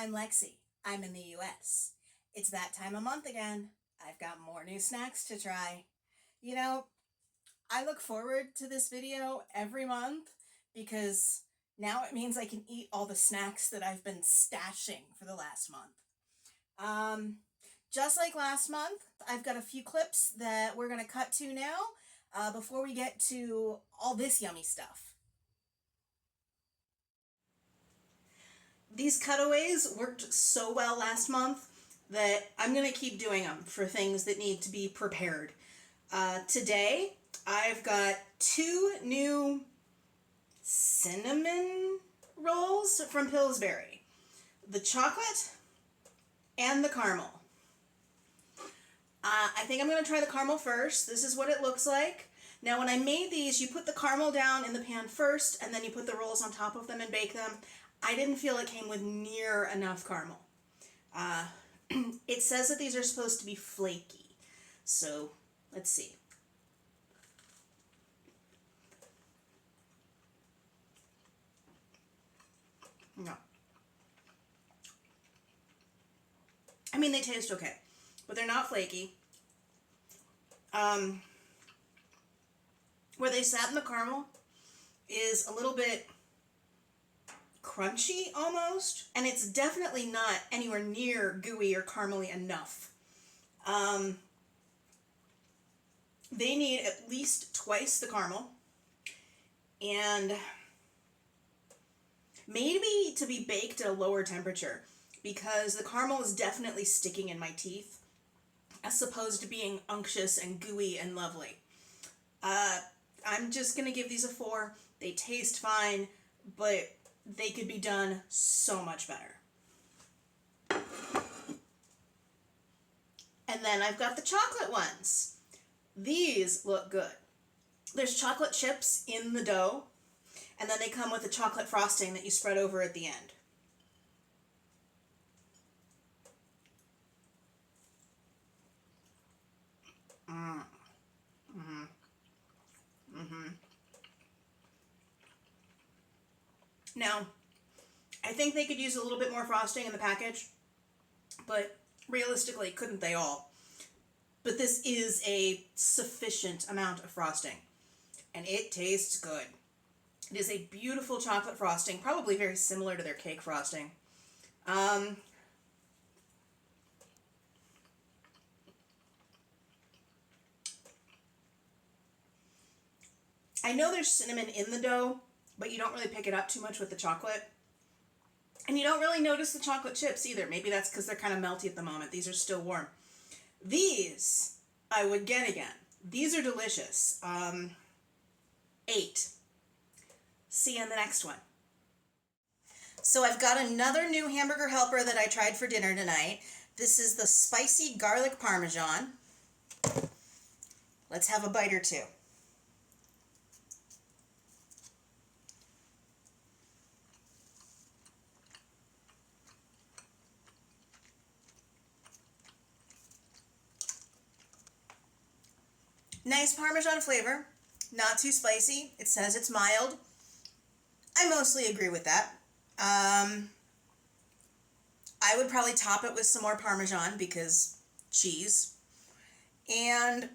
I'm Lexi. I'm in the US. It's that time of month again. I've got more new snacks to try. You know, I look forward to this video every month because now it means I can eat all the snacks that I've been stashing for the last month. Just like last month, I've got a few clips that we're going to cut to now before we get to all this yummy stuff. These cutaways worked so well last month that I'm going to keep doing them for things that need to be prepared. Today, I've got 2 new cinnamon rolls from Pillsbury. The chocolate and the caramel. I think I'm going to try the caramel first. This is what it looks like. Now when I made these, you put the caramel down in the pan first and then you put the rolls on top of them and bake them. I didn't feel it came with near enough caramel. It says that these are supposed to be flaky. So let's see. No. I mean, they taste okay, but they're not flaky. Where they sat in the caramel is a little bit crunchy almost, and it's definitely not anywhere near gooey or caramely enough. They need at least twice the caramel, and maybe to be baked at a lower temperature, because the caramel is definitely sticking in my teeth as opposed to being unctuous and gooey and lovely. I'm just gonna give these a 4. They taste fine, but they could be done so much better. And then I've got the chocolate ones. These look good. There's chocolate chips in the dough, and then they come with a chocolate frosting that you spread over at the end. Now, I think they could use a little bit more frosting in the package, but realistically, couldn't they all? But this is a sufficient amount of frosting, and it tastes good. It is a beautiful chocolate frosting, probably very similar to their cake frosting. I know there's cinnamon in the dough, but you don't really pick it up too much with the chocolate. And you don't really notice the chocolate chips either. Maybe that's because they're kind of melty at the moment. These are still warm. These I would get again. These are delicious. 8. See you in the next one. So I've got another new hamburger helper that I tried for dinner tonight. This is the spicy garlic parmesan. Let's have a bite or two. Nice Parmesan flavor, not too spicy. It says it's mild. I mostly agree with that. I would probably top it with some more Parmesan because cheese. And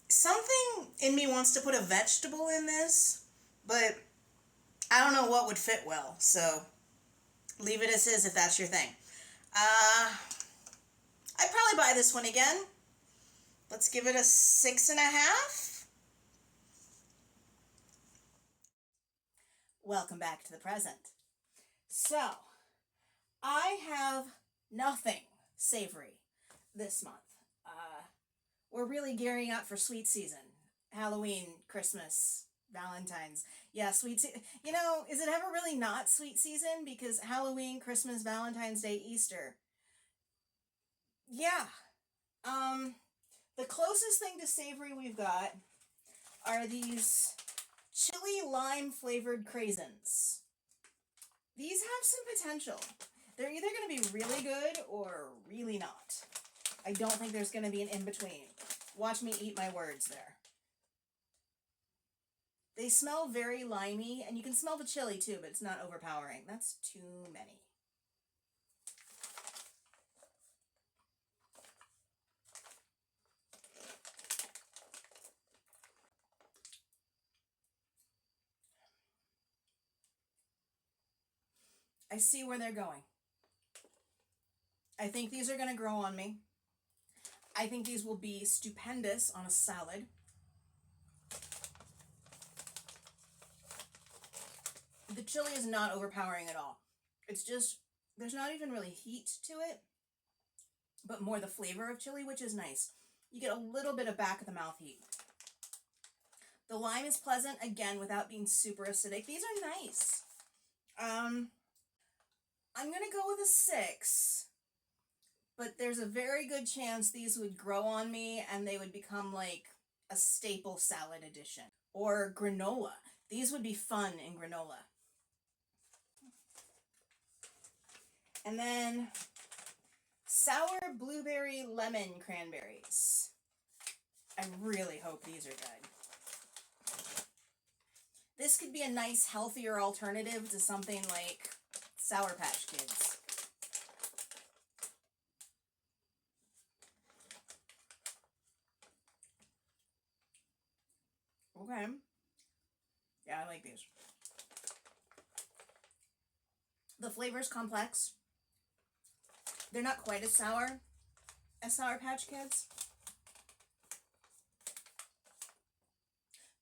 something in me wants to put a vegetable in this, but I don't know what would fit well, so leave it as is if that's your thing. I'd probably buy this one again. Let's give it a 6.5. Welcome back to the present. So, I have nothing savory this month. We're really gearing up for sweet season. Halloween, Christmas, Valentine's. Yeah, sweet season. You know, is it ever really not sweet season? Because Halloween, Christmas, Valentine's Day, Easter. Yeah. The closest thing to savory we've got are these chili lime flavored craisins. These have some potential. They're either going to be really good or really not. I don't think there's going to be an in-between. Watch me eat my words there. They smell very limey, and you can smell the chili too, but it's not overpowering. That's too many. see where they're going. I think these are going to grow on me. I think these will be stupendous on a salad. The chili is not overpowering at all. It's just, there's not even really heat to it, but more the flavor of chili, which is nice. You get a little bit of back of the mouth heat. The lime is pleasant, again, without being super acidic. These are nice. I'm going to go with a 6. But there's a very good chance these would grow on me and they would become like a staple salad addition. Or granola. These would be fun in granola. And then sour blueberry lemon cranberries. I really hope these are good. This could be a nice, healthier alternative to something like Sour Patch Kids. Okay. Yeah, I like these. The flavor's complex. They're not quite as sour as Sour Patch Kids.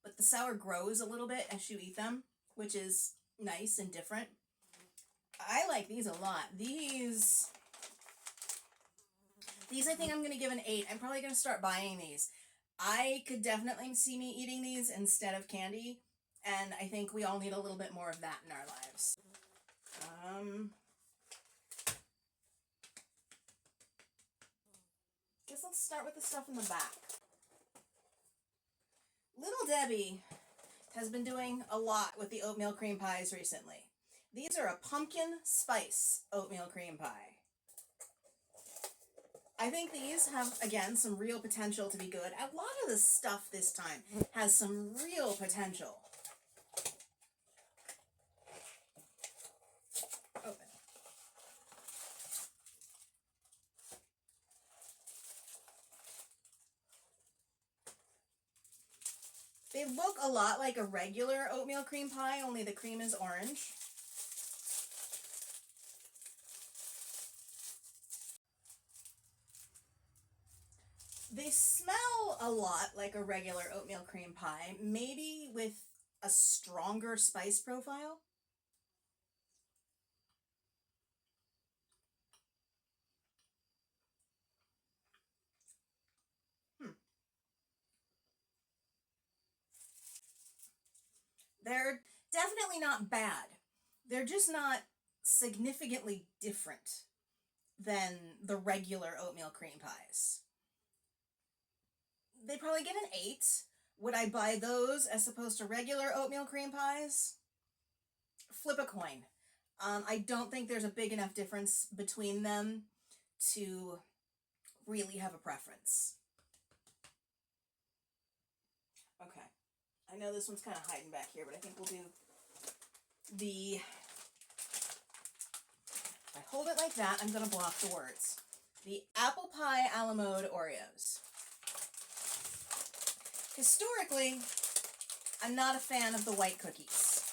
But the sour grows a little bit as you eat them, which is nice and different. I like these a lot. These I think I'm going to give an 8. I'm probably going to start buying these. I could definitely see me eating these instead of candy, and I think we all need a little bit more of that in our lives. Guess let's start with the stuff in the back. Little Debbie has been doing a lot with the oatmeal cream pies recently. These are a pumpkin spice oatmeal cream pie. I think these have, again, some real potential to be good. A lot of the stuff this time has some real potential. Open. They look a lot like a regular oatmeal cream pie, only the cream is orange. They smell a lot like a regular oatmeal cream pie, maybe with a stronger spice profile. They're definitely not bad. They're just not significantly different than the regular oatmeal cream pies. They probably get an 8. Would I buy those as opposed to regular oatmeal cream pies? Flip a coin. I don't think there's a big enough difference between them to really have a preference. Okay. I know this one's kind of hiding back here, but I think we'll do the... If I hold it like that, I'm going to block the words. The apple pie a la mode Oreos. Historically, I'm not a fan of the white cookies,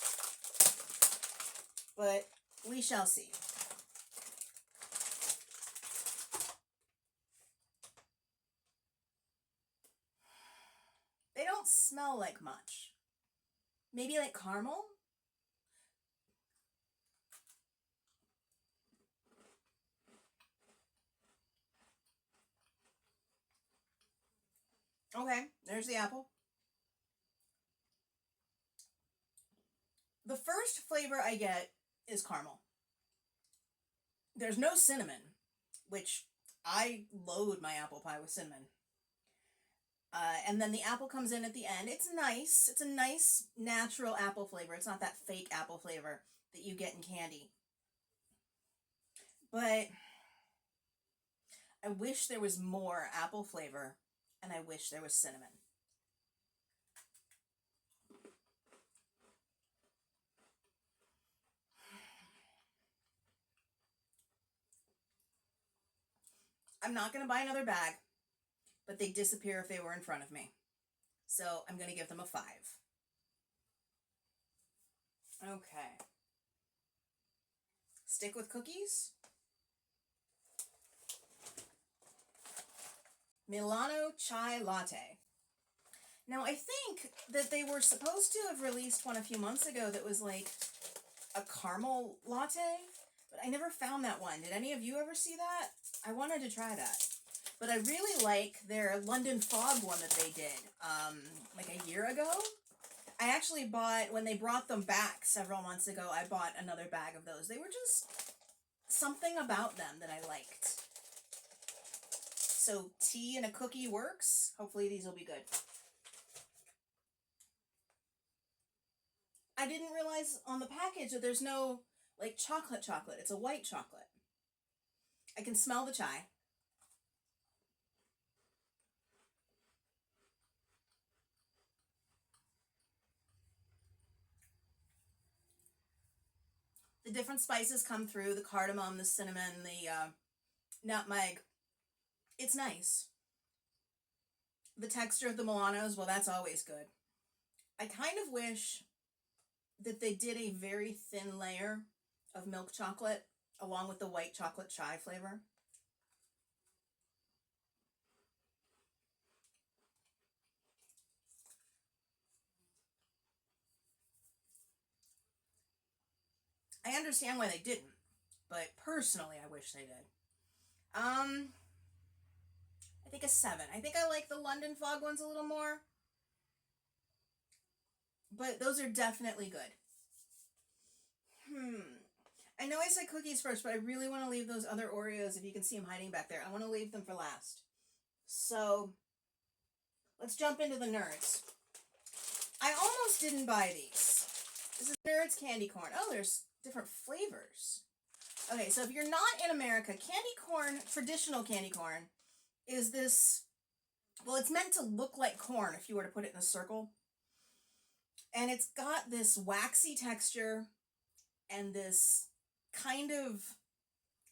but we shall see. They don't smell like much. Maybe like caramel? Okay, there's the apple. The first flavor I get is caramel. There's no cinnamon, which I load my apple pie with cinnamon. And then the apple comes in at the end. It's nice. It's a nice, natural apple flavor. It's not that fake apple flavor that you get in candy. But I wish there was more apple flavor, and I wish there was cinnamon. I'm not going to buy another bag, but they disappear if they were in front of me. So I'm going to give them a 5. Okay. Stick with cookies. Milano Chai Latte. Now, I think that they were supposed to have released one a few months ago that was like a caramel latte, but I never found that one. Did any of you ever see that? I wanted to try that. But I really like their London Fog one that they did like a year ago. I actually bought, when they brought them back several months ago, I bought another bag of those. They were just something about them that I liked. So tea and a cookie works. Hopefully these will be good. I didn't realize on the package that there's no like chocolate. It's a white chocolate. I can smell the chai. The different spices come through, the cardamom, the cinnamon, the nutmeg. It's nice. The texture of the Milanos, well, that's always good. I kind of wish that they did a very thin layer of milk chocolate along with the white chocolate chai flavor. I understand why they didn't, but personally I wish they did. I think a 7. I think I like the London Fog ones a little more. But those are definitely good. I know I said cookies first, but I really want to leave those other Oreos, if you can see them hiding back there. I want to leave them for last. So, let's jump into the Nerds. I almost didn't buy these. This is Nerds candy corn. Oh, there's different flavors. Okay, so if you're not in America, candy corn, traditional candy corn, is this, well, it's meant to look like corn if you were to put it in a circle. And it's got this waxy texture and this kind of,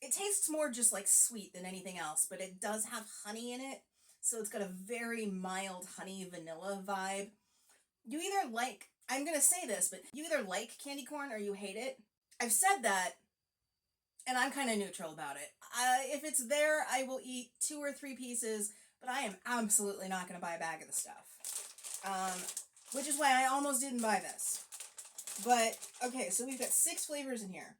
it tastes more just like sweet than anything else, but it does have honey in it. So it's got a very mild honey vanilla vibe. You either like, I'm going to say this, but you either like candy corn or you hate it. I've said that, and I'm kind of neutral about it. If it's there, I will eat 2 or 3 pieces, but I am absolutely not going to buy a bag of the stuff. Which is why I almost didn't buy this. But, okay, so we've got 6 flavors in here.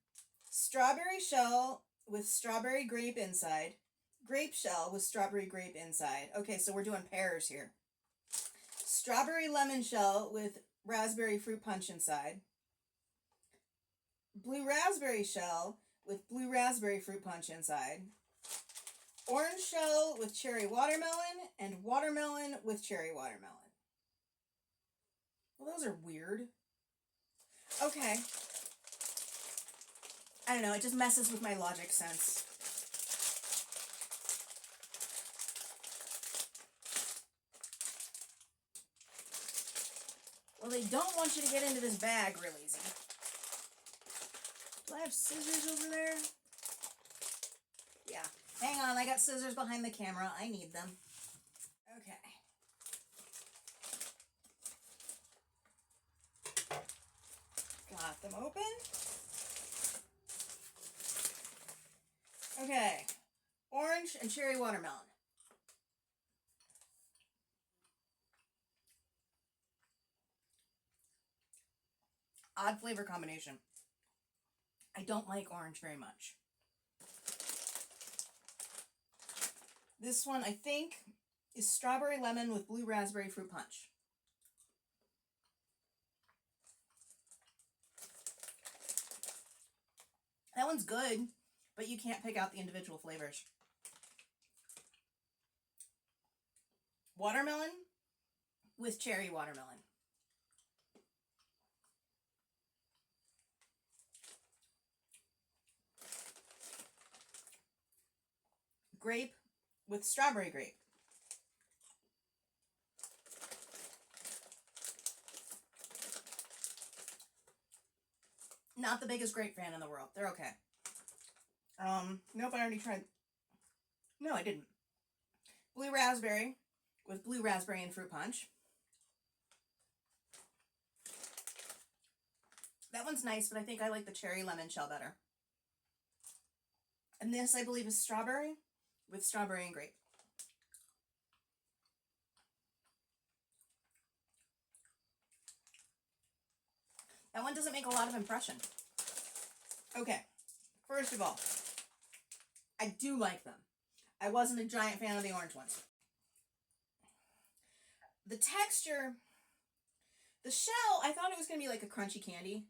Strawberry shell with strawberry grape inside. Grape shell with strawberry grape inside. Okay, so we're doing pears here. Strawberry lemon shell with raspberry fruit punch inside. Blue raspberry shell with blue raspberry fruit punch inside. Orange shell with cherry watermelon, and watermelon with cherry watermelon. Well, those are weird. Okay. I don't know, it just messes with my logic sense. Well, they don't want you to get into this bag real easy. Do I have scissors over there? Yeah. Hang on, I got scissors behind the camera. I need them. Okay. Got them open. Okay. Orange and cherry watermelon. Odd flavor combination. I don't like orange very much. This one, I think, is strawberry lemon with blue raspberry fruit punch. That one's good, but you can't pick out the individual flavors. Watermelon with cherry watermelon. Grape with strawberry grape. Not the biggest grape fan in the world. They're okay. Nope, I already tried. No, I didn't. Blue raspberry with blue raspberry and fruit punch. That one's nice, but I think I like the cherry lemon shell better. And this, I believe, is strawberry with strawberry and grape. That one doesn't make a lot of impression. Okay, first of all, I do like them. I wasn't a giant fan of the orange ones. The texture, the shell, I thought it was going to be like a crunchy candy.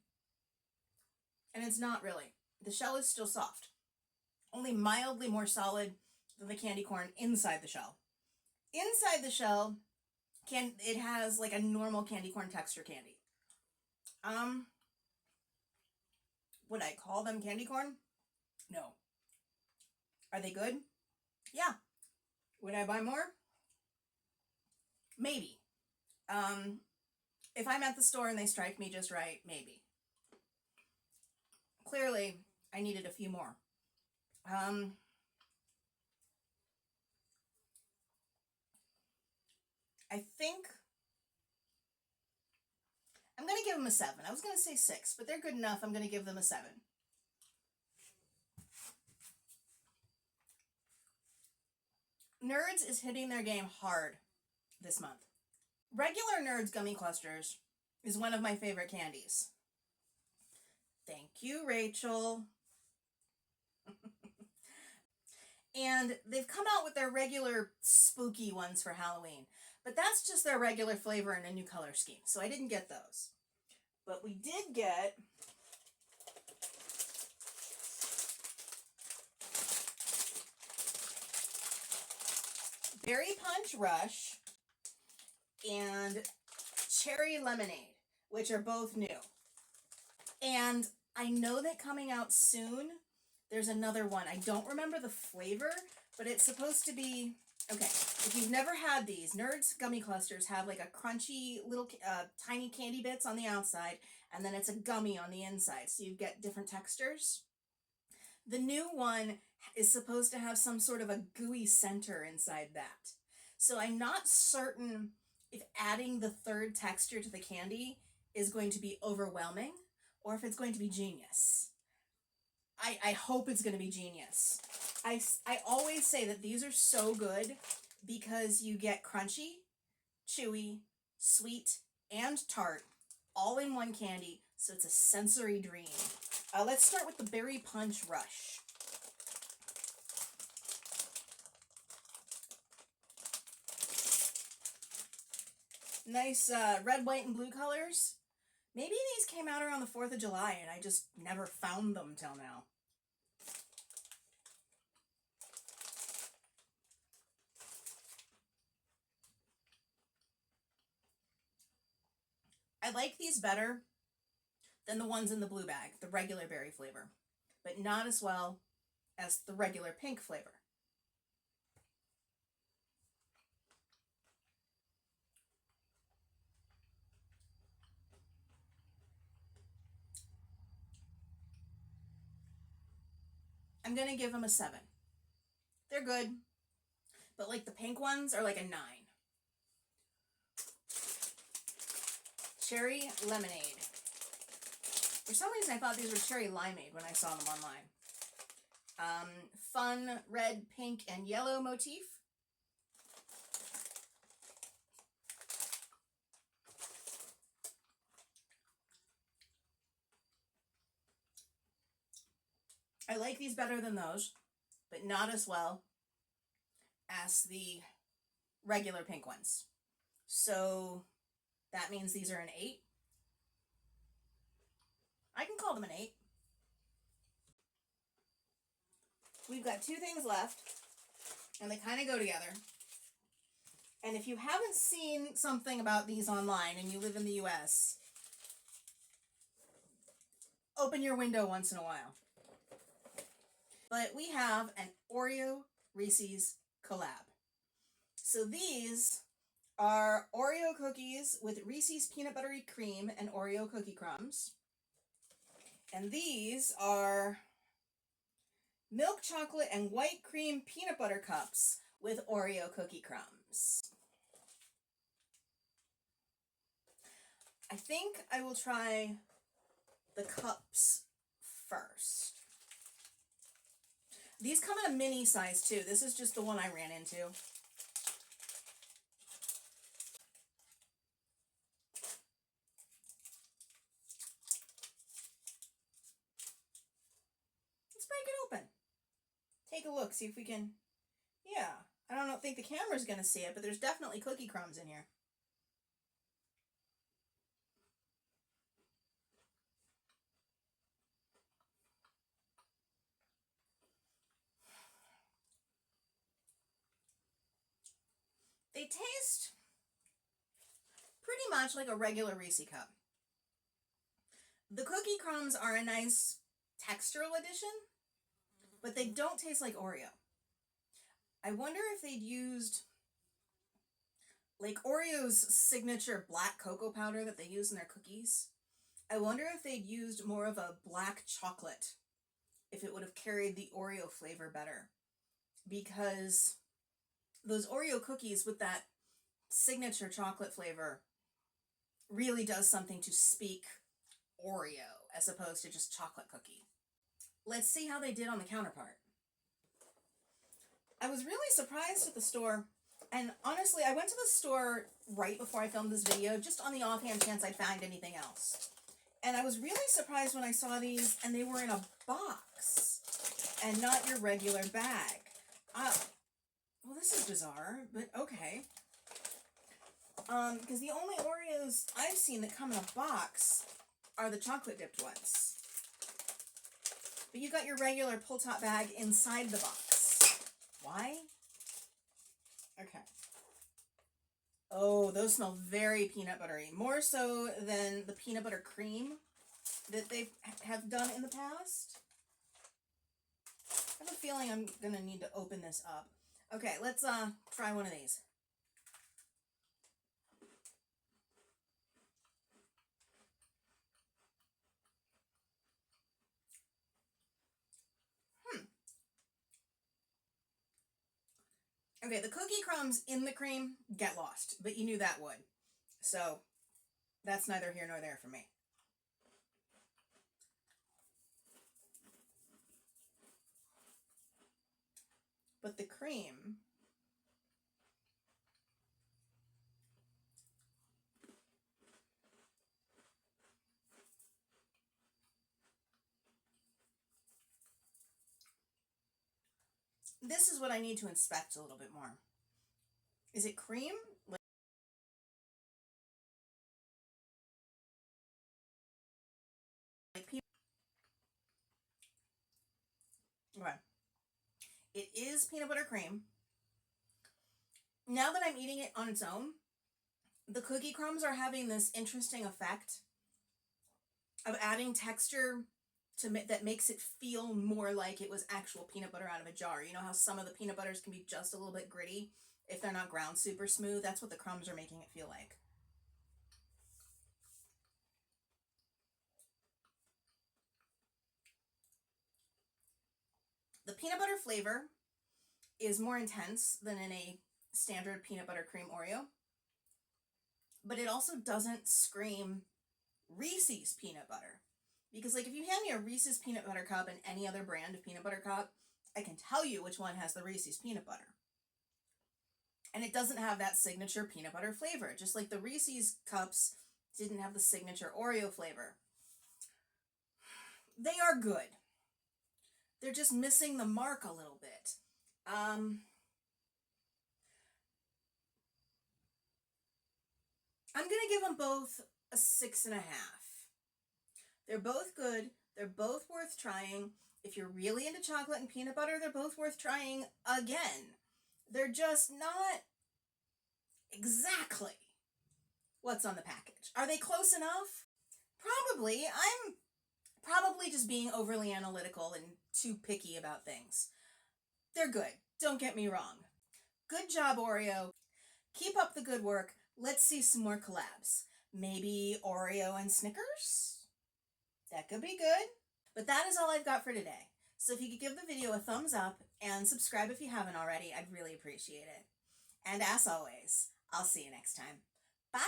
And it's not really. The shell is still soft. Only mildly more solid than the candy corn inside the shell. Inside the shell, it has like a normal candy corn texture candy. Would I call them candy corn? No. Are they good? Yeah. Would I buy more? Maybe. If I'm at the store and they strike me just right, maybe. Clearly, I needed a few more. I think I'm going to give them a 7. I was going to say 6, but they're good enough. I'm going to give them a 7. Nerds is hitting their game hard this month. Regular Nerds gummy clusters is one of my favorite candies. Thank you, Rachel. And they've come out with their regular spooky ones for Halloween, but that's just their regular flavor in a new color scheme, so I didn't get those. But we did get Berry Punch Rush and Cherry Lemonade, which are both new. And I know that coming out soon, there's another one. I don't remember the flavor, but it's supposed to be... Okay, if you've never had these, Nerds gummy clusters have like a crunchy little tiny candy bits on the outside, and then it's a gummy on the inside, so you get different textures. The new one is supposed to have some sort of a gooey center inside that. So I'm not certain if adding the third texture to the candy is going to be overwhelming or if it's going to be genius. I hope it's going to be genius. I always say that these are so good because you get crunchy, chewy, sweet, and tart all in one candy, so it's a sensory dream. Let's start with the Berry Punch Rush. Nice red, white, and blue colors. Maybe these came out around the 4th of July and I just never found them till now. I like these better than the ones in the blue bag, the regular berry flavor, but not as well as the regular pink flavor. I'm going to give them a 7. They're good, but like the pink ones are like a 9. Cherry Lemonade. For some reason I thought these were Cherry Limeade when I saw them online. Fun red, pink, and yellow motif. I like these better than those, but not as well as the regular pink ones. So that means these are an 8. I can call them an 8. We've got 2 things left, and they kind of go together. And if you haven't seen something about these online and you live in the US, open your window once in a while. But we have an Oreo Reese's collab. So these are Oreo cookies with Reese's peanut buttery cream and Oreo cookie crumbs. And these are milk chocolate and white cream peanut butter cups with Oreo cookie crumbs. I think I will try the cups first. These come in a mini size too. This is just the one I ran into. Let's break it open. Take a look, see if we can, yeah. I don't think the camera's gonna see it, but there's definitely cookie crumbs in here. They taste pretty much like a regular Reese's cup. The cookie crumbs are a nice textural addition, but they don't taste like Oreo. I wonder if they'd used like Oreo's signature black cocoa powder that they use in their cookies. I wonder if they'd used more of a black chocolate, if it would have carried the Oreo flavor better. Because those Oreo cookies with that signature chocolate flavor really does something to speak Oreo as opposed to just chocolate cookie. Let's see how they did on the counterpart. I was really surprised at the store, and honestly, I went to the store right before I filmed this video, just on the offhand chance I'd find anything else. And I was really surprised when I saw these, and they were in a box, and not your regular bag. Well, this is bizarre, but okay. Because the only Oreos I've seen that come in a box are the chocolate dipped ones. But you got your regular pull top bag inside the box. Why? Okay. Oh, those smell very peanut buttery. More so than the peanut butter cream that they have done in the past. I have a feeling I'm going to need to open this up. Okay, let's try one of these. Okay, the cookie crumbs in the cream get lost, but you knew that would. So, that's neither here nor there for me. But the cream... This is what I need to inspect a little bit more. Is it cream? Like peanut? Okay. It is peanut butter cream. Now that I'm eating it on its own, the cookie crumbs are having this interesting effect of adding texture that makes it feel more like it was actual peanut butter out of a jar. You know how some of the peanut butters can be just a little bit gritty if they're not ground super smooth? That's what the crumbs are making it feel like. The peanut butter flavor is more intense than in a standard peanut butter cream Oreo, but it also doesn't scream Reese's peanut butter. Because like if you hand me a Reese's peanut butter cup and any other brand of peanut butter cup, I can tell you which one has the Reese's peanut butter. And it doesn't have that signature peanut butter flavor, just like the Reese's cups didn't have the signature Oreo flavor. They are good. They're just missing the mark a little bit. I'm gonna give them both a 6.5. They're both good. They're both worth trying. If you're really into chocolate and peanut butter, they're both worth trying again. They're just not exactly what's on the package. Are they close enough? Probably. I'm probably just being overly analytical and too picky about things. They're good. Don't get me wrong. Good job, Oreo. Keep up the good work. Let's see some more collabs. Maybe Oreo and Snickers? That could be good. But that is all I've got for today. So if you could give the video a thumbs up and subscribe if you haven't already, I'd really appreciate it. And as always, I'll see you next time. Bye!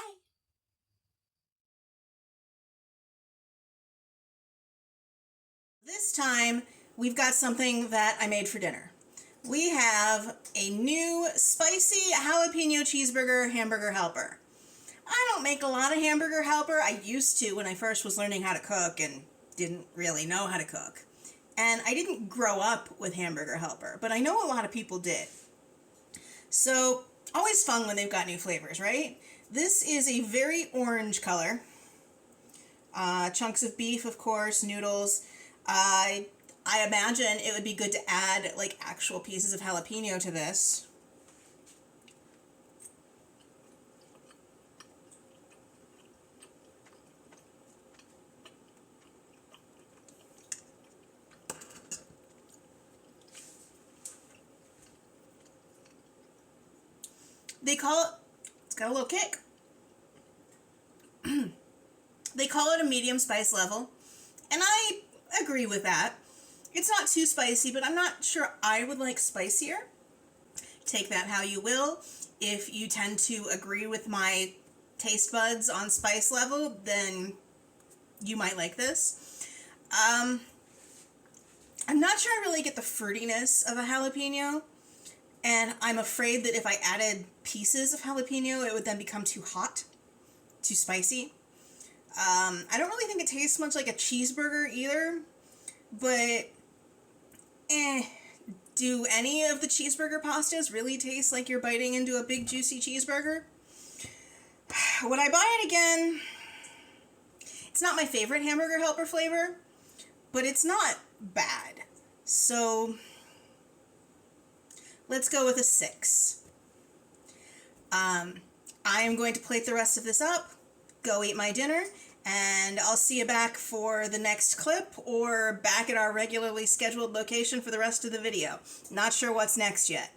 This time, we've got something that I made for dinner. We have a new spicy jalapeno cheeseburger hamburger helper. I don't make a lot of hamburger helper. I used to when I first was learning how to cook and didn't really know how to cook. And I didn't grow up with hamburger helper, but I know a lot of people did. So, always fun when they've got new flavors, right? This is a very orange color. Chunks of beef, of course, noodles. I imagine it would be good to add like actual pieces of jalapeno to this. They call it, it's got a little kick. They call it a medium spice level, and I agree with that. It's not too spicy, but I'm not sure I would like spicier. Take that how you will. If you tend to agree with my taste buds on spice level, then you might like this. I'm not sure I really get the fruitiness of a jalapeno, and I'm afraid that if I added pieces of jalapeno, it would then become too hot, too spicy. I don't really think it tastes much like a cheeseburger either, but do any of the cheeseburger pastas really taste like you're biting into a big juicy cheeseburger? Would I buy it again? It's not my favorite hamburger helper flavor, but it's not bad. So let's go with a 6. I am going to plate the rest of this up, go eat my dinner, and I'll see you back for the next clip or back at our regularly scheduled location for the rest of the video. Not sure what's next yet.